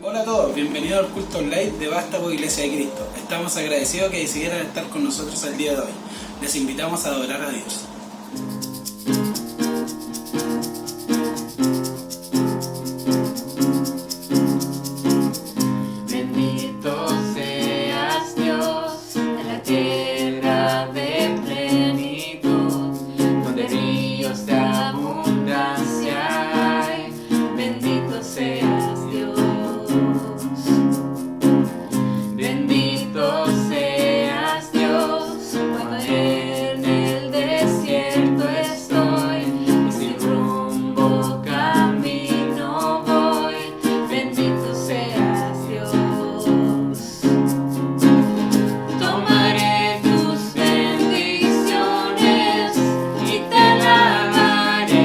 Hola a todos, bienvenidos al culto online de Vástago Iglesia de Cristo. Estamos agradecidos que decidieran estar con nosotros el día de hoy. Les invitamos a adorar a Dios. Bendito seas Dios en la tierra de plenitud, donde ríos de abundancia hay. Bendito seas Dios. Bendito seas Dios cuando en el desierto estoy y sin rumbo camino voy. Bendito seas Dios. Tomaré tus bendiciones y te alabaré.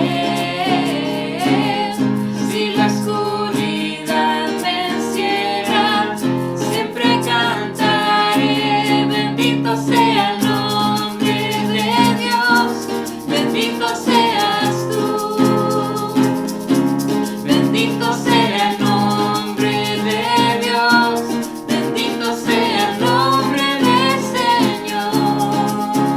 Si la oscuridad me encierra, siempre cantaré. Bendito sea el nombre de Dios, bendito seas tú. Bendito sea el nombre de Dios, bendito sea el nombre del Señor.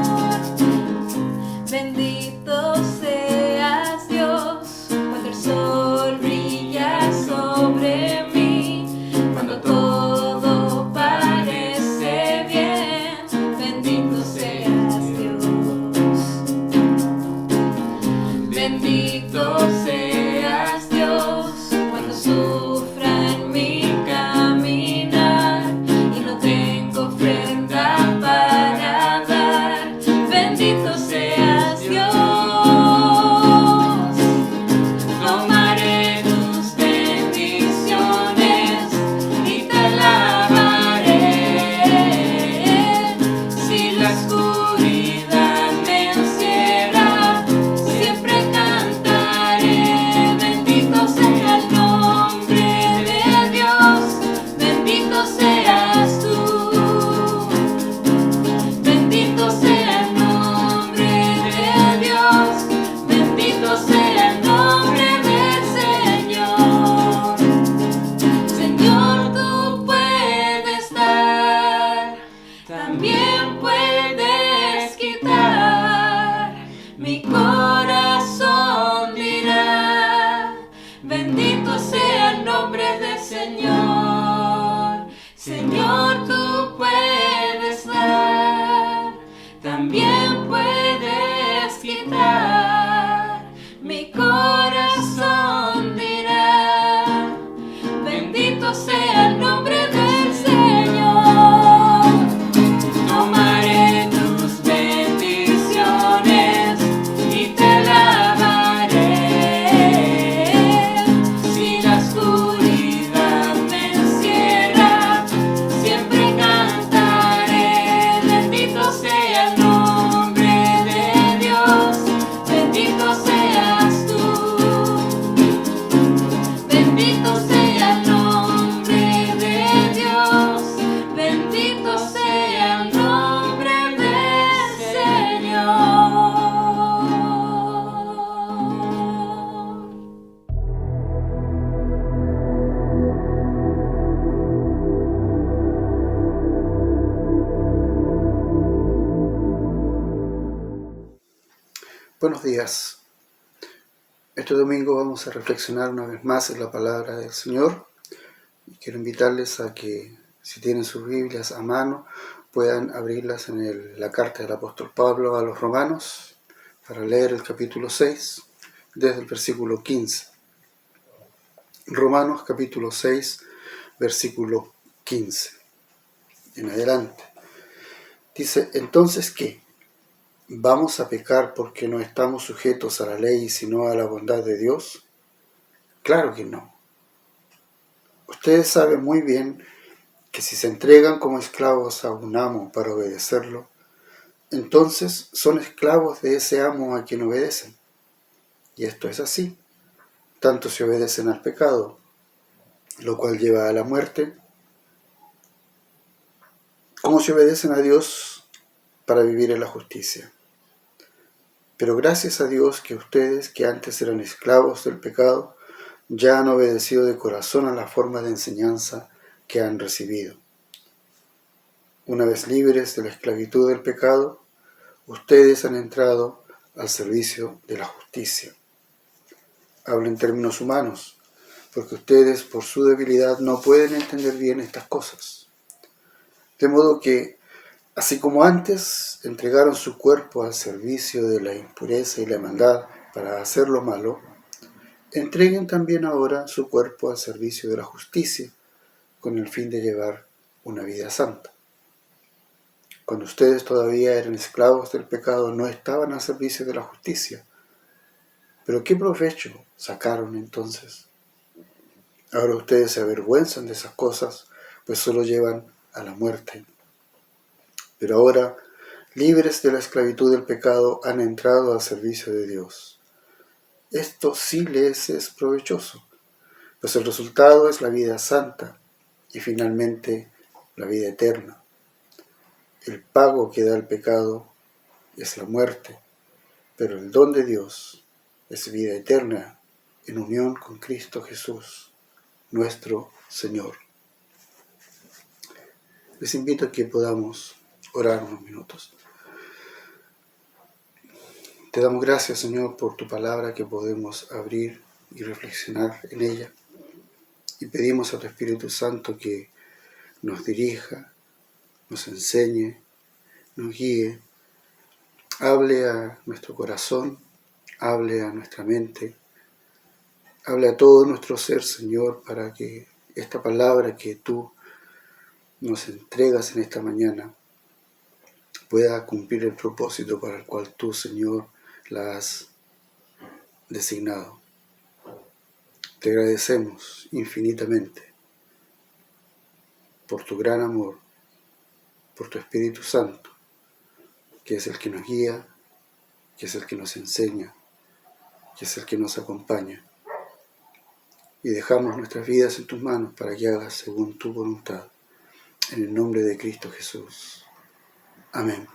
Bendito seas Dios cuando el sol brilla sobre mí, cuando todo parece bien. Bendito seas Dios. Bendito seas Dios cuando sufra en mi caminar y no tengo ofrenda para dar. Bendito seas Dios. Tomaré tus bendiciones y te alabaré. Si la oscuridad me encierra, siempre cantaré. Bendito sea el nombre de Dios, bendito seas tú. Bendito sea el nombre de Dios, bendito sea el nombre del Señor. Señor, tú puedes dar, también puedes quitar. Mi corazón dirá, bendito sea el nombre del Señor. Señor, tú puedes dar, también puedes quitar. Mi corazón dirá, bendito sea el nombre del Señor. Tomaré tus bendiciones y te alabaré. Si la oscuridad me encierra, siempre cantaré. Bendito sea el nombre de Dios, bendito seas tú. Bendito sea el nombre de Dios, bendito sea el nombre del Señor. Buenos días. Este domingo vamos a reflexionar una vez más en la palabra del Señor. Y quiero invitarles a que, si tienen sus Biblias a mano, puedan abrirlas en la carta del apóstol Pablo a los Romanos para leer el capítulo 6 desde el versículo 15. Romanos capítulo 6, versículo 15 en adelante. Dice: ¿entonces qué? ¿Vamos a pecar porque no estamos sujetos a la ley sino a la bondad de Dios? Claro que no. Ustedes saben muy bien que si se entregan como esclavos a un amo para obedecerlo, entonces son esclavos de ese amo a quien obedecen. Y esto es así, tanto si obedecen al pecado, lo cual lleva a la muerte, como si obedecen a Dios para vivir en la justicia. Pero gracias a Dios que ustedes, que antes eran esclavos del pecado, ya han obedecido de corazón a la forma de enseñanza que han recibido. Una vez libres de la esclavitud del pecado, ustedes han entrado al servicio de la justicia. Hablo en términos humanos, porque ustedes por su debilidad no pueden entender bien estas cosas. De modo que, así como antes entregaron su cuerpo al servicio de la impureza y la maldad para hacer lo malo, entreguen también ahora su cuerpo al servicio de la justicia, con el fin de llevar una vida santa. Cuando ustedes todavía eran esclavos del pecado, no estaban al servicio de la justicia. ¿Pero qué provecho sacaron entonces? Ahora ustedes se avergüenzan de esas cosas, pues solo llevan a la muerte. Pero ahora, libres de la esclavitud del pecado, han entrado al servicio de Dios. Esto sí les es provechoso, pues el resultado es la vida santa y finalmente la vida eterna. El pago que da el pecado es la muerte, pero el don de Dios es vida eterna en unión con Cristo Jesús, nuestro Señor. Les invito a que podamos orar unos minutos. Te damos gracias, Señor, por tu palabra que podemos abrir y reflexionar en ella. Y pedimos a tu Espíritu Santo que nos dirija, nos enseñe, nos guíe, hable a nuestro corazón, hable a nuestra mente, hable a todo nuestro ser, Señor, para que esta palabra que tú nos entregas en esta mañana pueda cumplir el propósito para el cual tú, Señor, la has designado. Te agradecemos infinitamente por tu gran amor, por tu Espíritu Santo, que es el que nos guía, que es el que nos enseña, que es el que nos acompaña. Y dejamos nuestras vidas en tus manos para que hagas según tu voluntad. En el nombre de Cristo Jesús. Amén.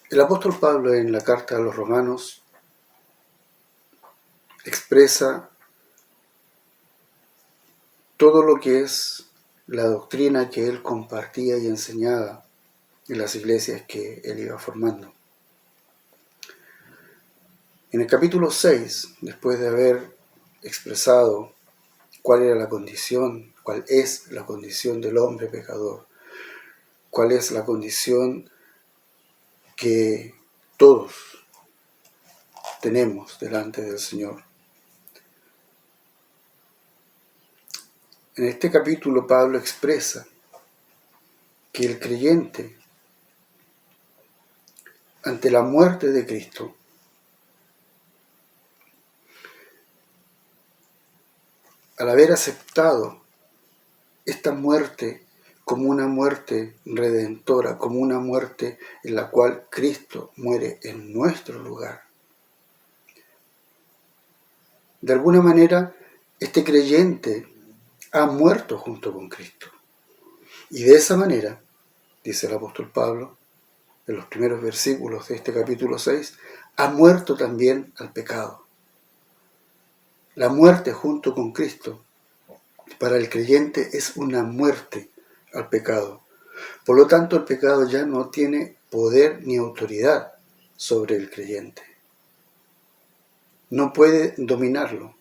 El apóstol Pablo en la carta a los Romanos expresa todo lo que es la doctrina que él compartía y enseñaba en las iglesias que él iba formando. En el capítulo 6, después de haber expresado cuál era la condición, cuál es la condición del hombre pecador, cuál es la condición que todos tenemos delante del Señor. En este capítulo Pablo expresa que el creyente, ante la muerte de Cristo, al haber aceptado esta muerte como una muerte redentora, como una muerte en la cual Cristo muere en nuestro lugar, de alguna manera este creyente ha muerto junto con Cristo. Y de esa manera, dice el apóstol Pablo, en los primeros versículos de este capítulo 6, ha muerto también al pecado. La muerte junto con Cristo para el creyente es una muerte al pecado. Por lo tanto, el pecado ya no tiene poder ni autoridad sobre el creyente. No puede dominarlo.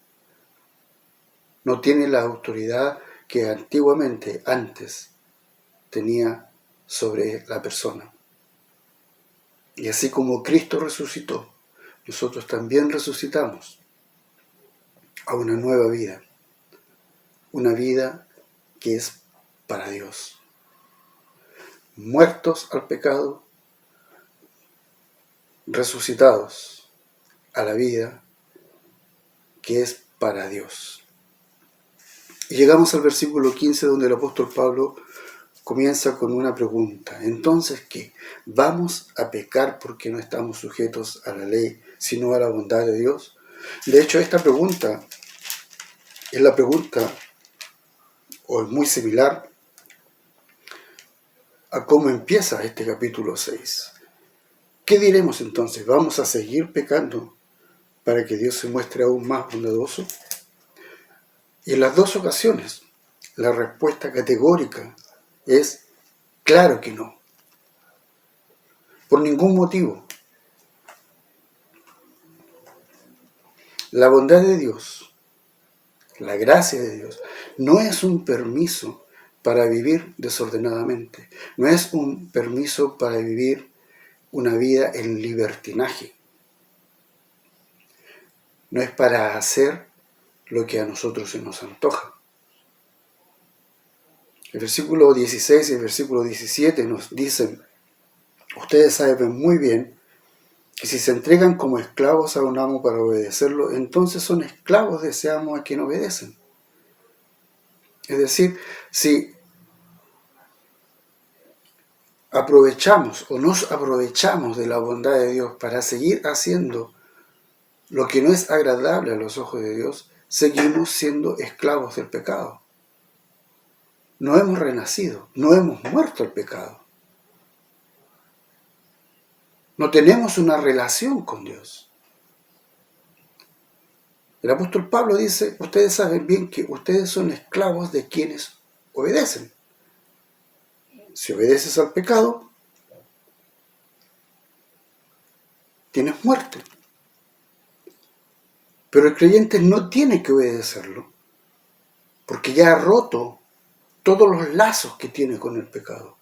No tiene la autoridad que antiguamente, antes, tenía sobre la persona. Y así como Cristo resucitó, nosotros también resucitamos a una nueva vida. Una vida que es para Dios. Muertos al pecado, resucitados a la vida que es para Dios. Y llegamos al versículo 15, donde el apóstol Pablo comienza con una pregunta. Entonces, ¿qué? ¿Vamos a pecar porque no estamos sujetos a la ley, sino a la bondad de Dios? De hecho, esta pregunta es la pregunta, o es muy similar a cómo empieza este capítulo 6. ¿Qué diremos entonces? ¿Vamos a seguir pecando para que Dios se muestre aún más bondadoso? Y en las dos ocasiones, la respuesta categórica es claro que no. Por ningún motivo. La bondad de Dios, la gracia de Dios, no es un permiso para vivir desordenadamente. No es un permiso para vivir una vida en libertinaje. No es para hacer lo que a nosotros se nos antoja. El versículo 16 y el versículo 17 nos dicen: ustedes saben muy bien que si se entregan como esclavos a un amo para obedecerlo, entonces son esclavos de ese amo a quien obedecen. Es decir, si aprovechamos o nos aprovechamos de la bondad de Dios para seguir haciendo lo que no es agradable a los ojos de Dios, seguimos siendo esclavos del pecado. No hemos renacido, no hemos muerto al pecado. No tenemos una relación con Dios. El apóstol Pablo dice: ustedes saben bien que ustedes son esclavos de quienes obedecen. Si obedeces al pecado, tienes muerte. Pero el creyente no tiene que obedecerlo, porque ya ha roto todos los lazos que tiene con el pecado.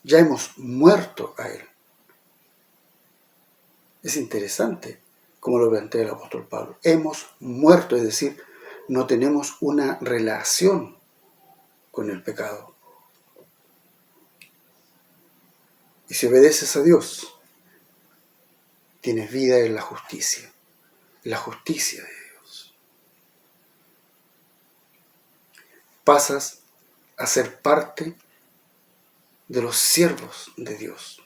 Ya hemos muerto a él. Es interesante como lo plantea el apóstol Pablo. Hemos muerto, es decir, no tenemos una relación con el pecado. Y si obedeces a Dios, tienes vida en la justicia de Dios. Pasas a ser parte de los siervos de Dios.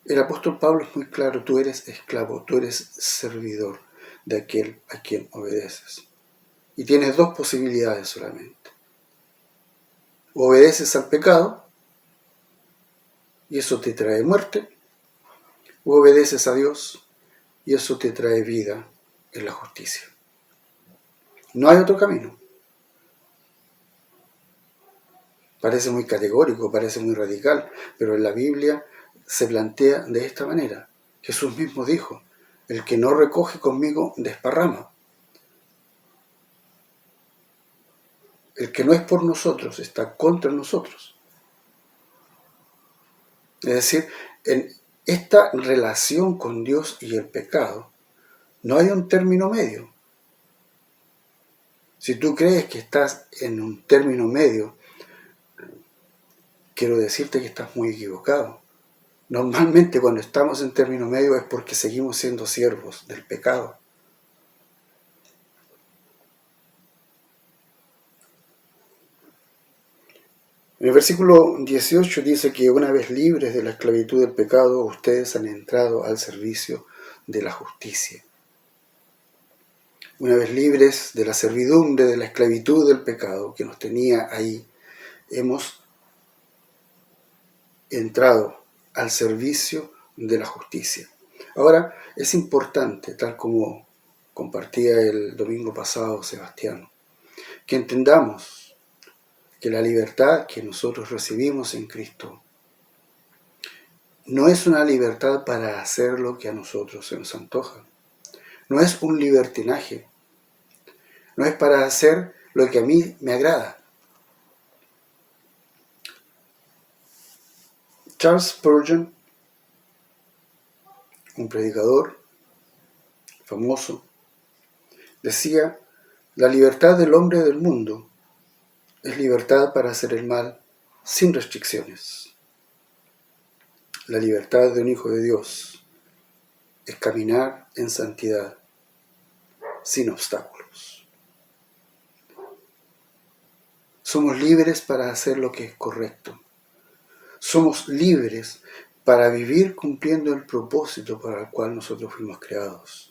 El apóstol Pablo es muy claro: tú eres esclavo, tú eres servidor de aquel a quien obedeces. Y tienes dos posibilidades solamente. O obedeces al pecado, y eso te trae muerte, o obedeces a Dios, y eso te trae vida en la justicia. No hay otro camino. Parece muy categórico, parece muy radical, pero en la Biblia se plantea de esta manera. Jesús mismo dijo: el que no recoge conmigo desparrama. El que no es por nosotros está contra nosotros. Es decir, en esta relación con Dios y el pecado no hay un término medio. Si tú crees que estás en un término medio, quiero decirte que estás muy equivocado. Normalmente cuando estamos en término medio es porque seguimos siendo siervos del pecado. En el versículo 18 dice que una vez libres de la esclavitud del pecado, ustedes han entrado al servicio de la justicia. Una vez libres de la servidumbre, de la esclavitud del pecado que nos tenía ahí, hemos entrado al servicio de la justicia. Ahora, es importante, tal como compartía el domingo pasado Sebastián, que entendamos que la libertad que nosotros recibimos en Cristo no es una libertad para hacer lo que a nosotros se nos antoja. No es un libertinaje. No es para hacer lo que a mí me agrada. Charles Spurgeon, un predicador famoso, decía: la libertad del hombre del mundo es libertad para hacer el mal sin restricciones. La libertad de un hijo de Dios es caminar en santidad sin obstáculos. Somos libres para hacer lo que es correcto. Somos libres para vivir cumpliendo el propósito para el cual nosotros fuimos creados.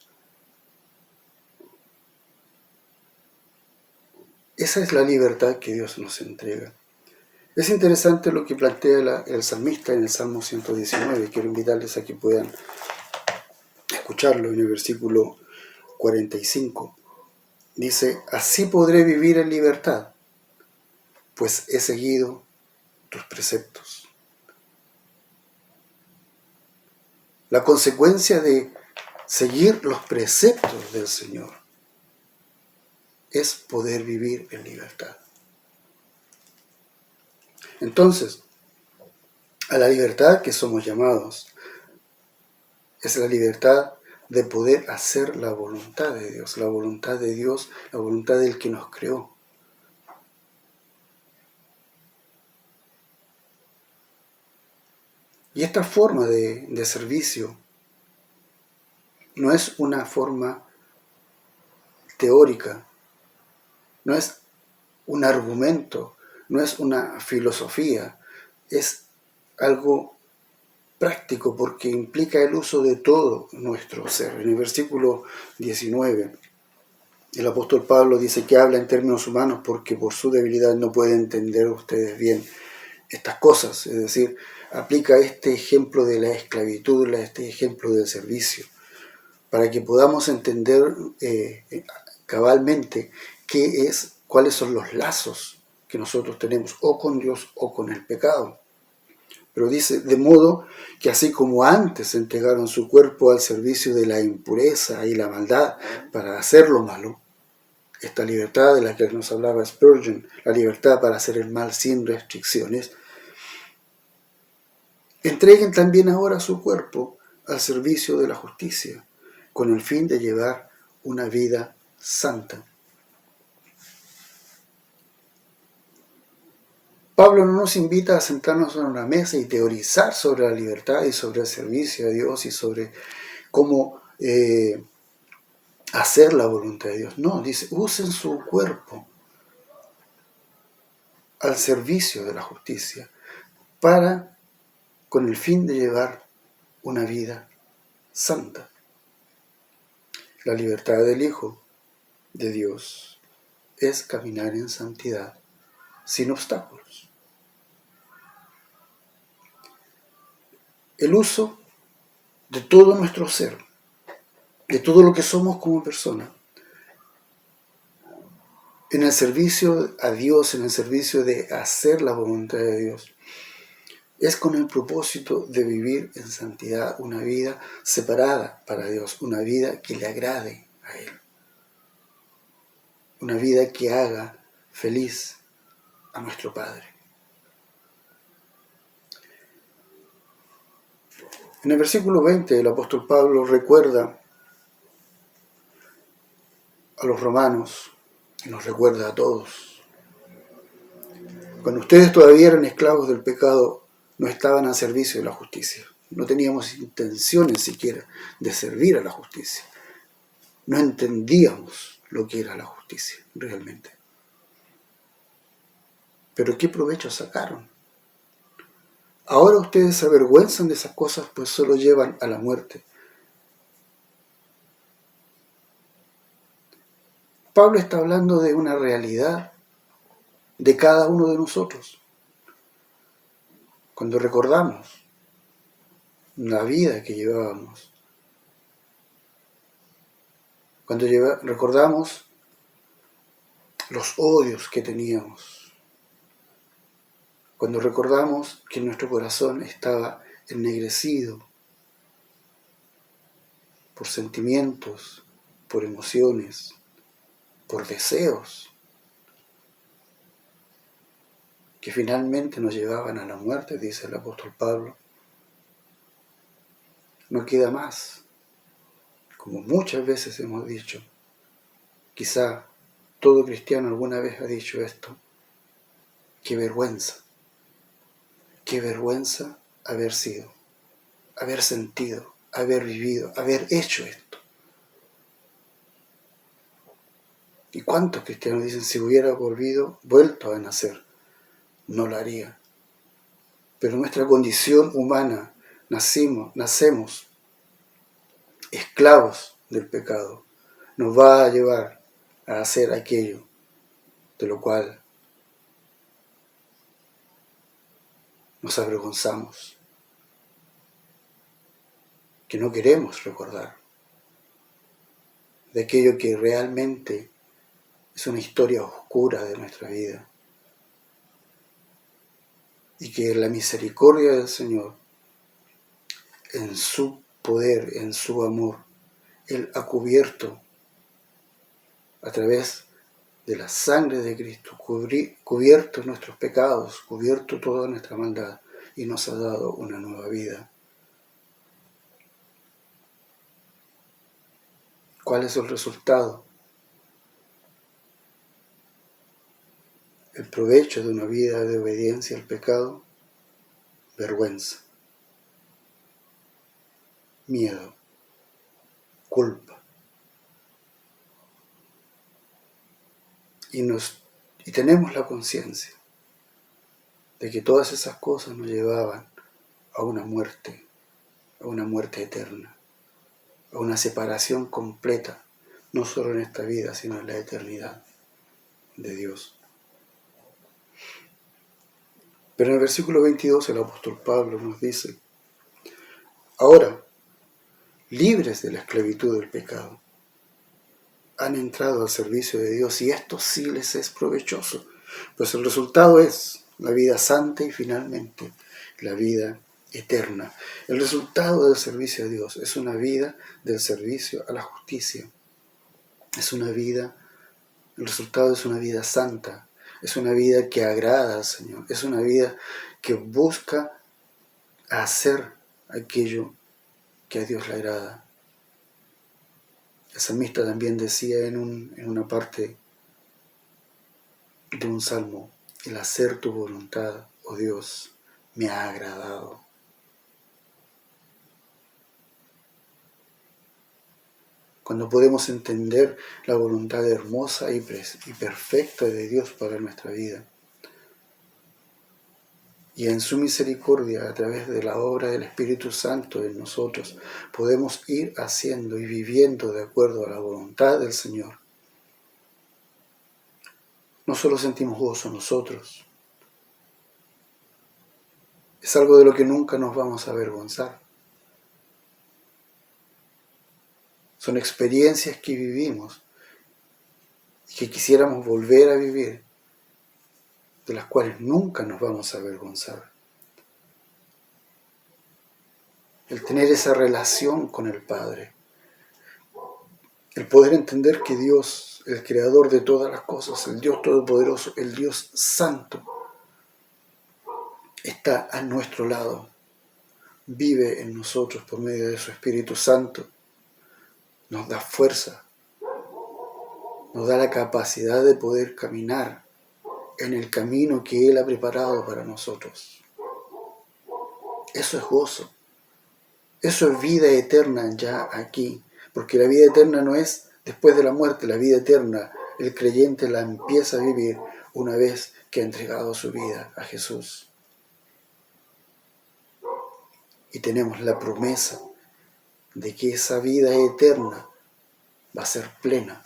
Esa es la libertad que Dios nos entrega. Es interesante lo que plantea el salmista en el Salmo 119. Quiero invitarles a que puedan escucharlo en el versículo 45. Dice: así podré vivir en libertad, pues he seguido tus preceptos. La consecuencia de seguir los preceptos del Señor es poder vivir en libertad. Entonces, a la libertad que somos llamados es la libertad de poder hacer la voluntad de Dios, la voluntad de Dios, la voluntad del que nos creó. Y esta forma de servicio no es una forma teórica, no es un argumento, no es una filosofía, es algo práctico porque implica el uso de todo nuestro ser. En el versículo 19, el apóstol Pablo dice que habla en términos humanos porque por su debilidad no puede entender ustedes bien estas cosas, es decir, aplica este ejemplo de la esclavitud, este ejemplo del servicio, para que podamos entender cabalmente cuáles son los lazos que nosotros tenemos o con Dios o con el pecado. Pero dice, de modo que así como antes entregaron su cuerpo al servicio de la impureza y la maldad para hacer lo malo, esta libertad de la que nos hablaba Spurgeon, la libertad para hacer el mal sin restricciones, entreguen también ahora su cuerpo al servicio de la justicia, con el fin de llevar una vida santa. Pablo no nos invita a sentarnos en una mesa y teorizar sobre la libertad y sobre el servicio a Dios y sobre cómo hacer la voluntad de Dios. No, dice, usen su cuerpo al servicio de la justicia con el fin de llevar una vida santa. La libertad del Hijo de Dios es caminar en santidad sin obstáculos. El uso de todo nuestro ser, de todo lo que somos como persona, en el servicio a Dios, en el servicio de hacer la voluntad de Dios, es con el propósito de vivir en santidad una vida separada para Dios, una vida que le agrade a Él, una vida que haga feliz a nuestro Padre. En el versículo 20 el apóstol Pablo recuerda a los romanos y nos recuerda a todos. Cuando ustedes todavía eran esclavos del pecado, no estaban al servicio de la justicia. No teníamos intenciones siquiera de servir a la justicia. No entendíamos lo que era la justicia realmente. Pero ¿qué provecho sacaron? Ahora ustedes se avergüenzan de esas cosas, pues solo llevan a la muerte. Pablo está hablando de una realidad de cada uno de nosotros. Cuando recordamos la vida que llevábamos, cuando recordamos los odios que teníamos, cuando recordamos que nuestro corazón estaba ennegrecido por sentimientos, por emociones, por deseos, que finalmente nos llevaban a la muerte, dice el apóstol Pablo, no queda más, como muchas veces hemos dicho, quizá todo cristiano alguna vez ha dicho esto, qué vergüenza haber sido, haber sentido, haber vivido, haber hecho esto. ¿Y cuántos cristianos dicen, si hubiera vuelto a nacer, no lo haría? Pero nuestra condición humana, nacemos esclavos del pecado, nos va a llevar a hacer aquello de lo cual nos avergonzamos, que no queremos recordar de aquello que realmente es una historia oscura de nuestra vida, y que la misericordia del Señor, en su poder, en su amor, Él ha cubierto a través de la sangre de Cristo, cubierto nuestros pecados, cubierto toda nuestra maldad, y nos ha dado una nueva vida. ¿Cuál es el resultado? El provecho de una vida de obediencia al pecado: vergüenza, miedo, culpa. Y tenemos la conciencia de que todas esas cosas nos llevaban a una muerte eterna, a una separación completa, no solo en esta vida, sino en la eternidad de Dios. Pero en el versículo 22 el apóstol Pablo nos dice: ahora, libres de la esclavitud del pecado, han entrado al servicio de Dios, y esto sí les es provechoso, pues el resultado es la vida santa y finalmente la vida eterna. El resultado del servicio a Dios es una vida del servicio a la justicia. El resultado es una vida santa, es una vida que agrada al Señor, es una vida que busca hacer aquello que a Dios le agrada. El salmista también decía en una parte de un salmo: el hacer tu voluntad, oh Dios, me ha agradado. Cuando podemos entender la voluntad hermosa y perfecta de Dios para nuestra vida, y en su misericordia, a través de la obra del Espíritu Santo en nosotros, podemos ir haciendo y viviendo de acuerdo a la voluntad del Señor, no solo sentimos gozo nosotros, es algo de lo que nunca nos vamos a avergonzar. Son experiencias que vivimos y que quisiéramos volver a vivir, de las cuales nunca nos vamos a avergonzar. El tener esa relación con el Padre, el poder entender que Dios, el creador de todas las cosas, el Dios todopoderoso, el Dios santo, está a nuestro lado, vive en nosotros por medio de su Espíritu Santo, nos da fuerza, nos da la capacidad de poder caminar en el camino que Él ha preparado para nosotros. Eso es gozo, eso es vida eterna ya aquí, porque la vida eterna no es después de la muerte. La vida eterna el creyente la empieza a vivir una vez que ha entregado su vida a Jesús. Y tenemos la promesa de que esa vida eterna va a ser plena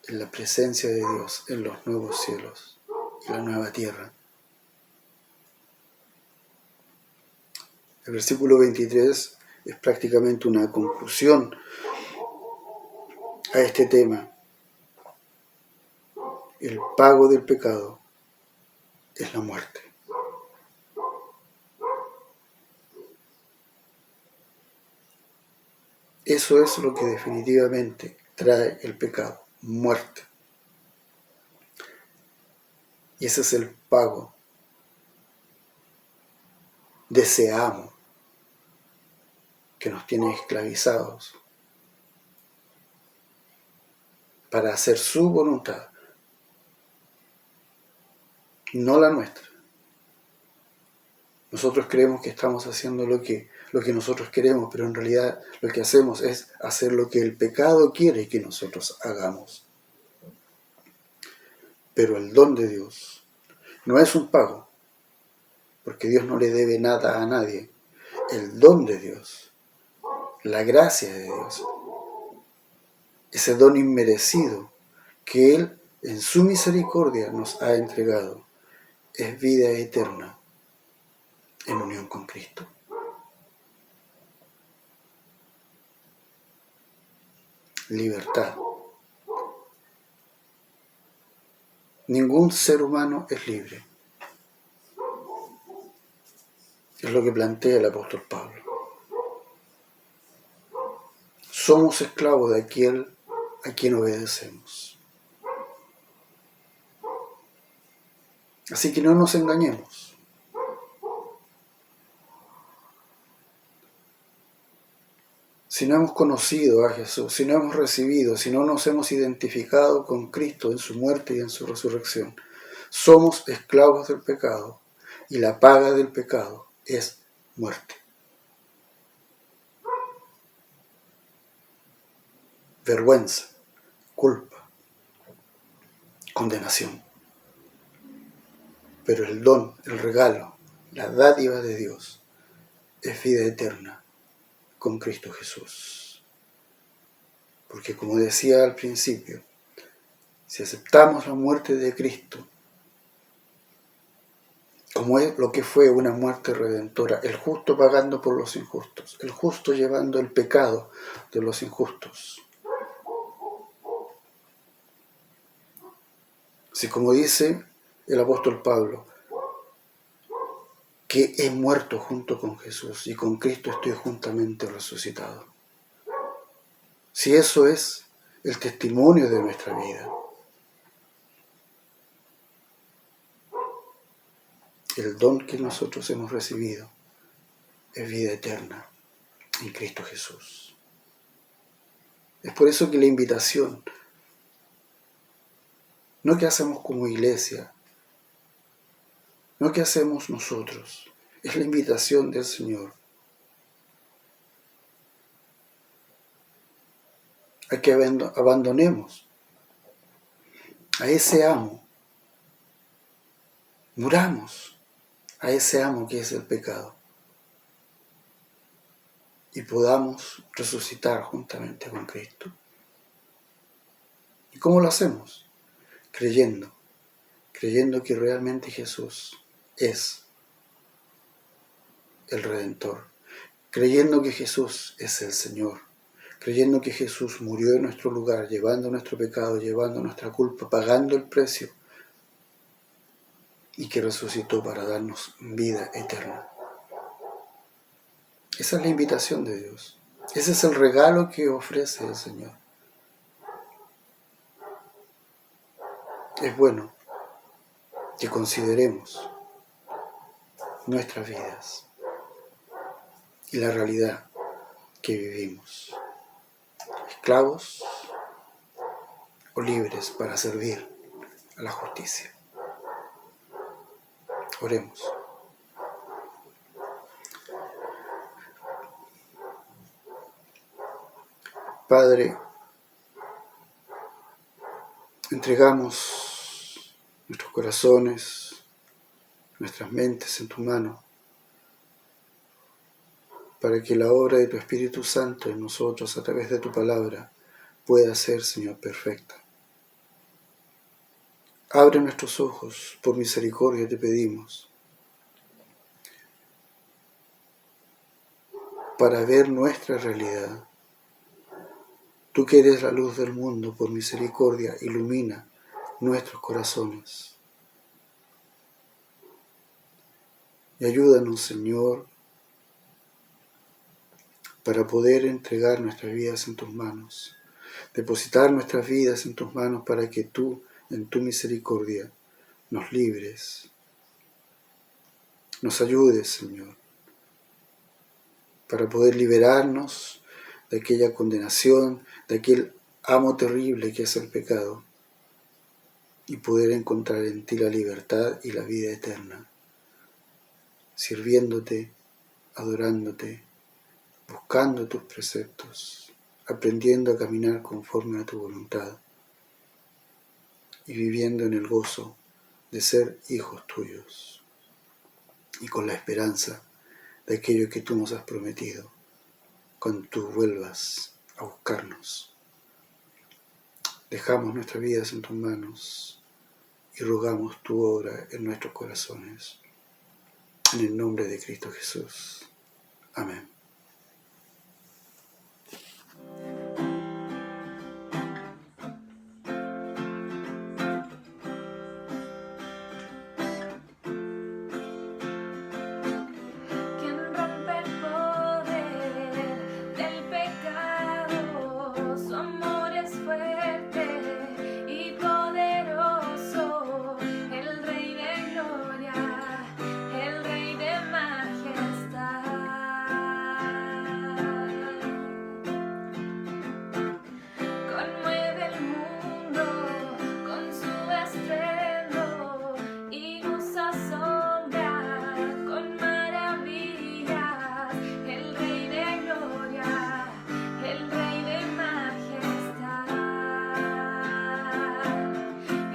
en la presencia de Dios, en los nuevos cielos y la nueva tierra. El versículo 23 es prácticamente una conclusión a este tema. El pago del pecado es la muerte. Eso es lo que definitivamente trae el pecado: muerte. Y ese es el pago de ese amo que nos tiene esclavizados para hacer su voluntad, no la nuestra. Nosotros creemos que estamos haciendo lo que nosotros queremos, pero en realidad lo que hacemos es hacer lo que el pecado quiere que nosotros hagamos. Pero el don de Dios no es un pago, porque Dios no le debe nada a nadie. El don de Dios, la gracia de Dios, ese don inmerecido que Él en su misericordia nos ha entregado, es vida eterna en unión con Cristo. Libertad. Ningún ser humano es libre. Es lo que plantea el apóstol Pablo. Somos esclavos de aquel a quien obedecemos. Así que no nos engañemos. Si no hemos conocido a Jesús, si no hemos recibido, si no nos hemos identificado con Cristo en su muerte y en su resurrección, somos esclavos del pecado y la paga del pecado es muerte. Vergüenza, culpa, condenación. Pero el don, el regalo, la dádiva de Dios es vida eterna con Cristo Jesús. Porque como decía al principio, si aceptamos la muerte de Cristo, como es lo que fue una muerte redentora, el justo pagando por los injustos, el justo llevando el pecado de los injustos. Si como dice el apóstol Pablo, que he muerto junto con Jesús y con Cristo estoy juntamente resucitado. Si eso es el testimonio de nuestra vida, el don que nosotros hemos recibido es vida eterna en Cristo Jesús. Es por eso que la invitación, no que hacemos como iglesia, no que hacemos nosotros, es la invitación del Señor a que abandonemos a ese amo, muramos a ese amo que es el pecado y podamos resucitar juntamente con Cristo. ¿Y cómo lo hacemos? Creyendo que realmente Jesús es el Redentor, creyendo que Jesús es el Señor, creyendo que Jesús murió en nuestro lugar, llevando nuestro pecado, llevando nuestra culpa, pagando el precio, y que resucitó para darnos vida eterna. Esa es la invitación de Dios. Ese es el regalo que ofrece el Señor. Es bueno que consideremos nuestras vidas y la realidad que vivimos, esclavos o libres para servir a la justicia. Oremos. Padre, entregamos nuestros corazones, nuestras mentes en tu mano, para que la obra de tu Espíritu Santo en nosotros a través de tu palabra pueda ser, Señor, perfecta. Abre nuestros ojos, por misericordia te pedimos, para ver nuestra realidad. Tú que eres la luz del mundo, por misericordia, ilumina nuestros corazones. Y ayúdanos, Señor, para poder entregar nuestras vidas en tus manos, depositar nuestras vidas en tus manos para que tú, en tu misericordia, nos libres, nos ayudes, Señor, para poder liberarnos de aquella condenación, de aquel amo terrible que es el pecado, y poder encontrar en ti la libertad y la vida eterna, sirviéndote, adorándote, buscando tus preceptos, aprendiendo a caminar conforme a tu voluntad y viviendo en el gozo de ser hijos tuyos y con la esperanza de aquello que tú nos has prometido cuando tú vuelvas a buscarnos. Dejamos nuestras vidas en tus manos y rogamos tu obra en nuestros corazones. En el nombre de Cristo Jesús. Amén. Quien rompe el poder del pecado, su amor es fuerte y poderoso, el Rey de gloria, el Rey de majestad. Conmueve el mundo con su estreno y nos asombra con maravillas, el Rey de gloria, el Rey de majestad.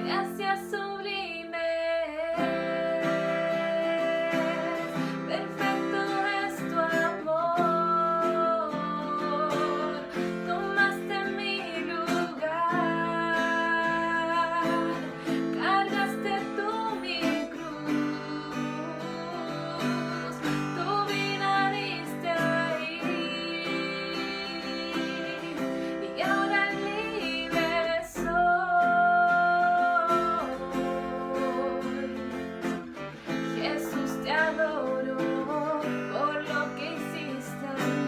Gracias sublimes, perfecto es tu amor, tomaste mi lugar, cargaste tú mi cruz, tu vida diste ahí, y ahora libre soy. Jesús, te adoro por lo que hiciste en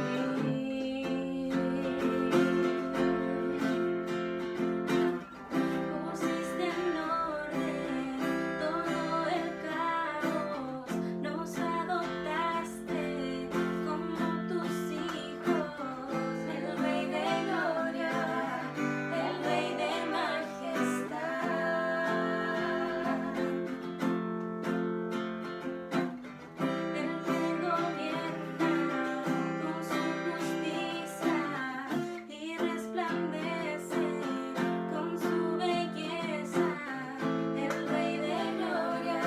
mí. Pusiste en orden todo el caos, nos adoptaste como tus hijos, el Rey de gloria, el Rey de majestad. Él te gobierna con su justicia y resplandece con su belleza, el Rey de gloria,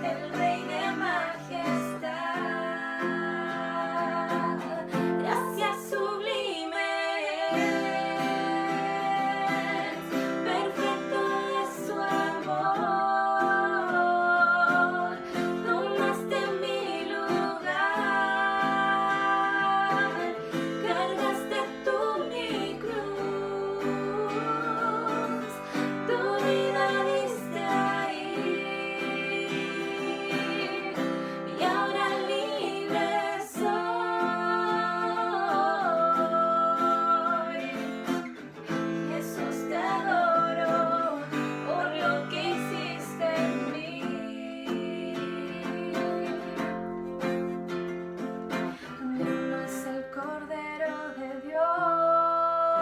el Rey de majestad. Gracias sublimes, perfecto es su amor, tomaste mi lugar, cargaste tú mi cruz, tu vida diste ahí, y ahora libre soy. Jesús, te adoro por lo que hiciste en mí. Digno es el Cordero de Dios,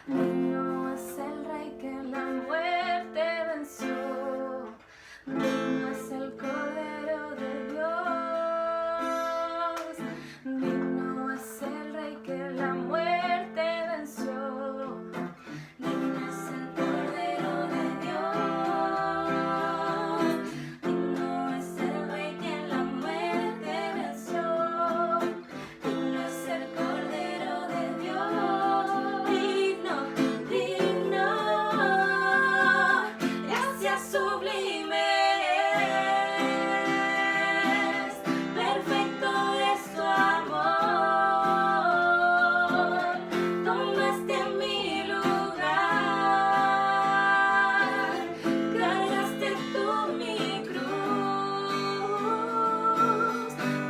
digno es el Rey que la muerte venció. Digno es el Cordero de Dios, digno es el Rey que la muerte venció. Digno es el Cordero de Dios, digno es el Rey que la muerte venció. Digno es el Cordero de Dios, digno, digno. Gracias sublimes, perfecto es tu amor, tomaste mi lugar, cargaste tú mi cruz,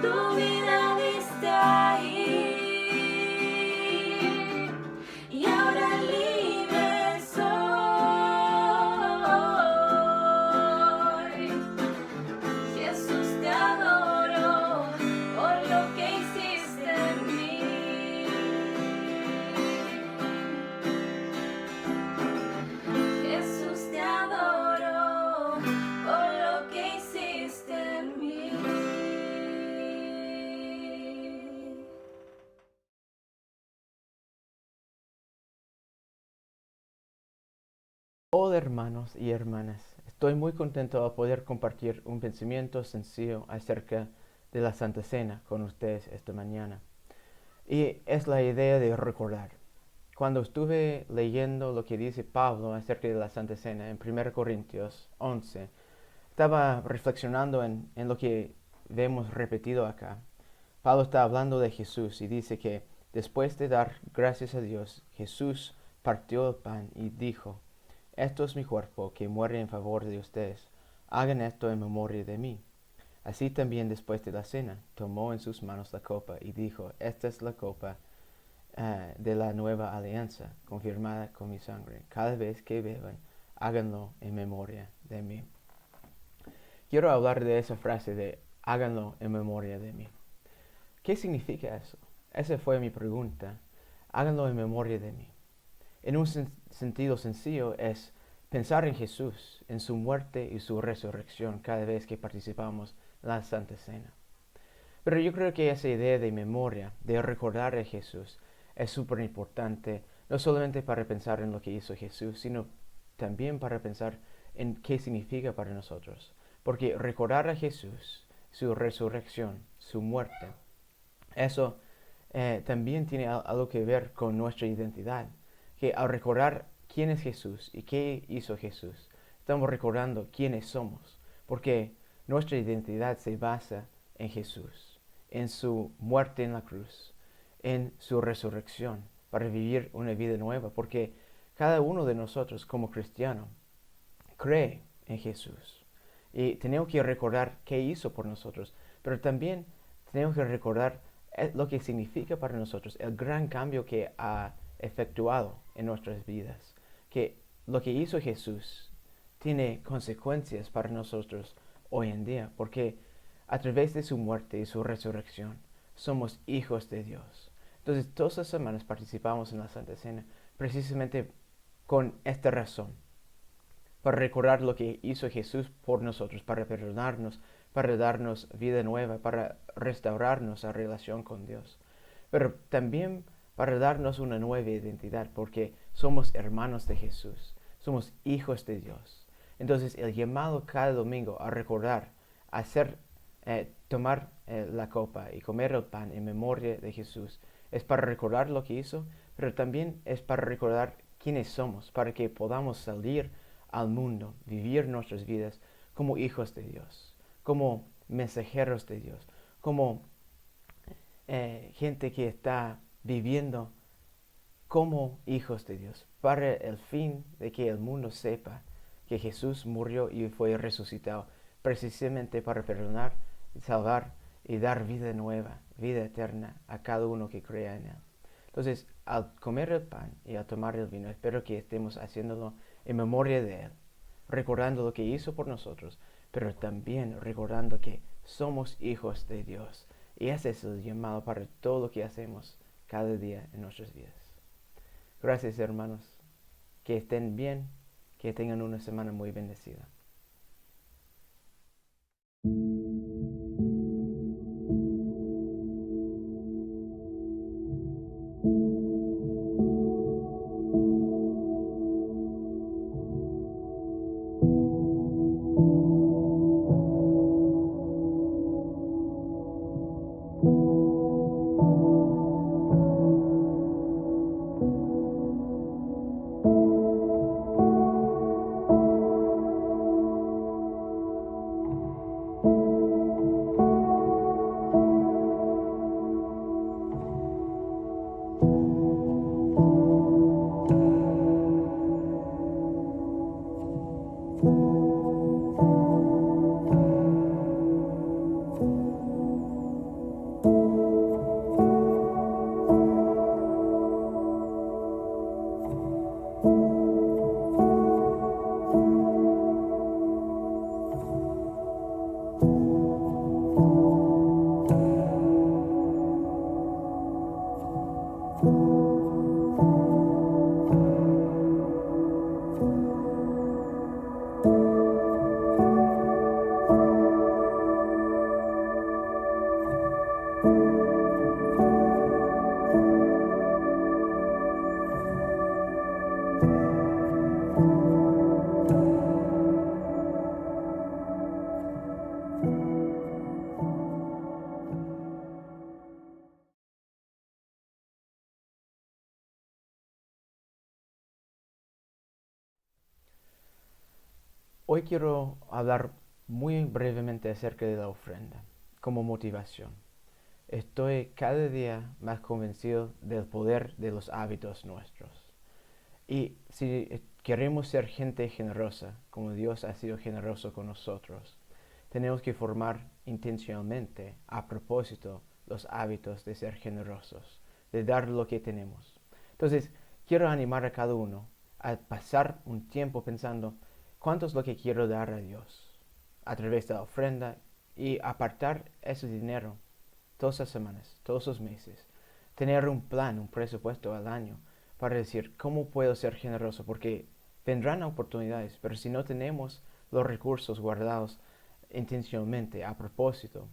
tu vida diste ahí, y ahora libre soy. Jesús, te adoro por lo que hiciste en mí. Jesús, te adoro por lo que hiciste en mí. Hola hermanos y hermanas, estoy muy contento de poder compartir un pensamiento sencillo acerca de la Santa Cena con ustedes esta mañana. Y es la idea de recordar. Cuando estuve leyendo lo que dice Pablo acerca de la Santa Cena en 1 Corintios 11, estaba reflexionando en lo que vemos repetido acá. Pablo está hablando de Jesús y dice que después de dar gracias a Dios, Jesús partió el pan y dijo, esto es mi cuerpo que muere en favor de ustedes. Hagan esto en memoria de mí. Así también después de la cena, tomó en sus manos la copa y dijo, esta es la copa de la nueva alianza, confirmada con mi sangre. Cada vez que beban, háganlo en memoria de mí. Quiero hablar de esa frase de háganlo en memoria de mí. ¿Qué significa eso? Esa fue mi pregunta. Háganlo en memoria de mí. En un sentido sencillo es pensar en Jesús, en su muerte y su resurrección cada vez que participamos en la Santa Cena. Pero yo creo que esa idea de memoria, de recordar a Jesús, es súper importante, no solamente para pensar en lo que hizo Jesús, sino también para pensar en qué significa para nosotros. Porque recordar a Jesús, su resurrección, su muerte, eso también tiene algo que ver con nuestra identidad. Que al recordar quién es Jesús y qué hizo Jesús, estamos recordando quiénes somos. Porque nuestra identidad se basa en Jesús, en su muerte en la cruz, en su resurrección, para vivir una vida nueva. Porque cada uno de nosotros como cristiano cree en Jesús. Y tenemos que recordar qué hizo por nosotros, pero también tenemos que recordar lo que significa para nosotros, el gran cambio que ha efectuado en nuestras vidas. Que lo que hizo Jesús tiene consecuencias para nosotros hoy en día, porque a través de su muerte y su resurrección somos hijos de Dios. Entonces, todas las semanas participamos en la Santa Cena precisamente con esta razón, para recordar lo que hizo Jesús por nosotros, para perdonarnos, para darnos vida nueva, para restaurarnos a relación con Dios. Pero también para darnos una nueva identidad, porque somos hermanos de Jesús, somos hijos de Dios. Entonces el llamado cada domingo a recordar, a tomar la copa y comer el pan en memoria de Jesús, es para recordar lo que hizo, pero también es para recordar quiénes somos, para que podamos salir al mundo, vivir nuestras vidas como hijos de Dios, como mensajeros de Dios, como gente que está viviendo como hijos de Dios, para el fin de que el mundo sepa que Jesús murió y fue resucitado, precisamente para perdonar, salvar y dar vida nueva, vida eterna a cada uno que crea en Él. Entonces, al comer el pan y al tomar el vino, espero que estemos haciéndolo en memoria de Él, recordando lo que hizo por nosotros, pero también recordando que somos hijos de Dios. Y ese es el llamado para todo lo que hacemos cada día en nuestras vidas. Gracias, hermanos. Que estén bien, que tengan una semana muy bendecida. Hoy quiero hablar Muy brevemente acerca de la ofrenda, como motivación. Estoy cada día más convencido del poder de los hábitos nuestros. Y si queremos ser gente generosa, como Dios ha sido generoso con nosotros, tenemos que formar intencionalmente, a propósito, los hábitos de ser generosos, de dar lo que tenemos. Entonces, quiero animar a cada uno a pasar un tiempo pensando cuánto es lo que quiero dar a Dios a través de la ofrenda y apartar ese dinero todas las semanas, todos los meses. Tener un plan, un presupuesto al año para decir cómo puedo ser generoso, porque vendrán oportunidades, pero si no tenemos los recursos guardados intencionalmente, a propósito,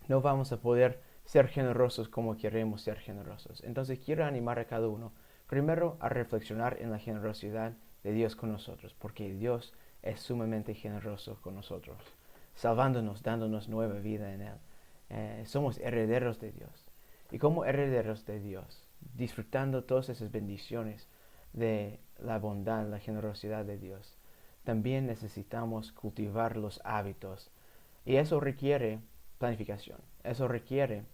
no vamos a poder ser generosos como queremos ser generosos. Entonces quiero animar a cada uno, primero a reflexionar en la generosidad de Dios con nosotros, porque Dios es sumamente generoso con nosotros, salvándonos, dándonos nueva vida en Él. Somos herederos de Dios. Y como herederos de Dios, disfrutando todas esas bendiciones de la bondad, la generosidad de Dios, también necesitamos cultivar los hábitos. Y eso requiere planificación, eso requiere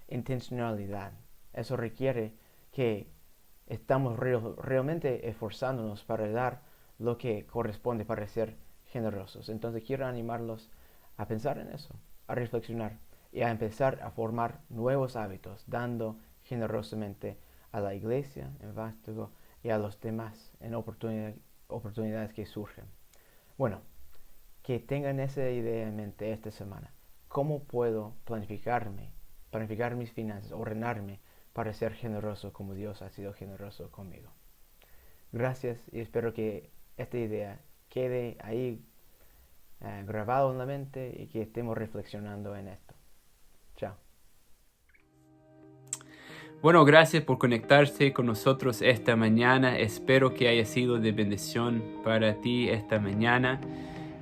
intencionalidad, eso requiere que estamos realmente esforzándonos para dar lo que corresponde para ser generosos. Entonces quiero animarlos a pensar en eso, a reflexionar y a empezar a formar nuevos hábitos, dando generosamente a la iglesia en Vástago y a los demás en oportunidades que surgen. Bueno, que tengan esa idea en mente esta semana. ¿Cómo puedo planificar mis finanzas, ordenarme para ser generoso como Dios ha sido generoso conmigo? Gracias y espero que esta idea quede ahí grabado en la mente y que estemos reflexionando en esto. Chao. Bueno, gracias por conectarse con nosotros esta mañana. Espero que haya sido de bendición para ti esta mañana.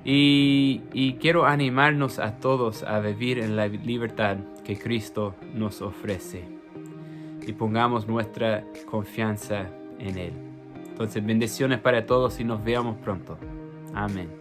Y quiero animarnos a todos a vivir en la libertad que Cristo nos ofrece. Y pongamos nuestra confianza en Él. Entonces, bendiciones para todos y nos veamos pronto. Amén.